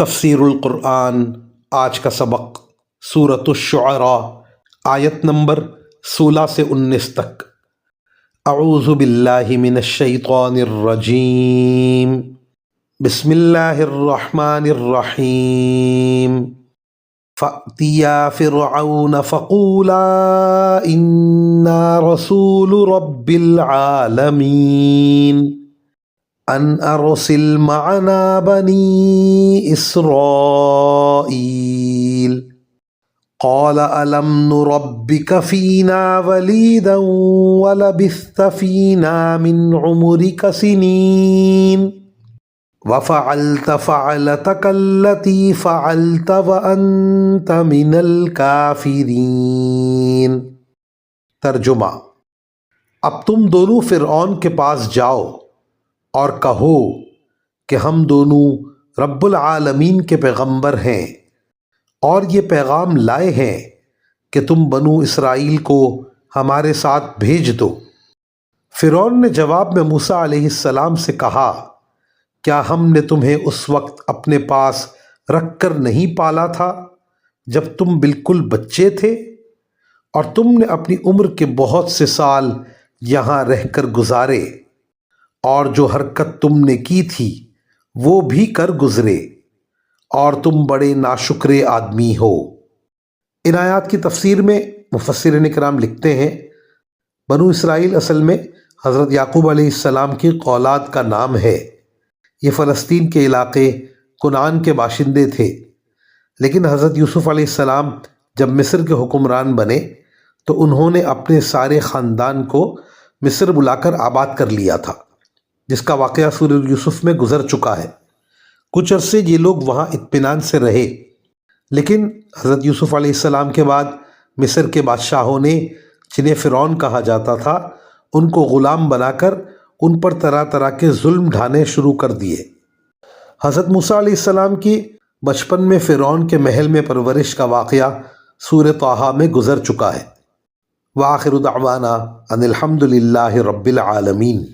تفسیر القرآن آج کا سبق سورۃ الشعراء آیت نمبر 16 سے 19 تک۔ اعوذ باللہ من الشیطان الرجیم، بسم اللہ الرحمن الرحیم۔ فَأْتِيَا فِرْعَوْنَ فَقُولَا إِنَّا رَسُولُ رَبِّ الْعَالَمِينَ ان ارسل معنا بنی اسرائیل قال الم نربک فینا ولیدا ولبثت فینا من عمرک سنین وفعلت فعلتک التی فعلت وانت من الکافرین۔ ترجمہ: اب تم دونوں فرعون کے پاس جاؤ اور کہو کہ ہم دونوں رب العالمین کے پیغمبر ہیں اور یہ پیغام لائے ہیں کہ تم بنو اسرائیل کو ہمارے ساتھ بھیج دو۔ فرعون نے جواب میں موسیٰ علیہ السلام سے کہا، کیا ہم نے تمہیں اس وقت اپنے پاس رکھ کر نہیں پالا تھا جب تم بالکل بچے تھے، اور تم نے اپنی عمر کے بہت سے سال یہاں رہ کر گزارے، اور جو حرکت تم نے کی تھی وہ بھی کر گزرے، اور تم بڑے ناشکرے آدمی ہو۔ ان آیات کی تفسیر میں مفسرین کرام لکھتے ہیں، بنو اسرائیل اصل میں حضرت یعقوب علیہ السلام کی اولاد کا نام ہے۔ یہ فلسطین کے علاقے کنعان کے باشندے تھے، لیکن حضرت یوسف علیہ السلام جب مصر کے حکمران بنے تو انہوں نے اپنے سارے خاندان کو مصر بلا کر آباد کر لیا تھا، جس کا واقعہ سورۃ یوسف میں گزر چکا ہے۔ کچھ عرصے یہ لوگ وہاں اطمینان سے رہے، لیکن حضرت یوسف علیہ السلام کے بعد مصر کے بادشاہوں نے، جنہیں فرعون کہا جاتا تھا، ان کو غلام بنا کر ان پر طرح طرح کے ظلم ڈھانے شروع کر دیے۔ حضرت موسیٰ علیہ السلام کی بچپن میں فرعون کے محل میں پرورش کا واقعہ سورۃ طٰہٰ میں گزر چکا ہے۔ وآخر دعوانا ان الحمد للہ رب العالمین۔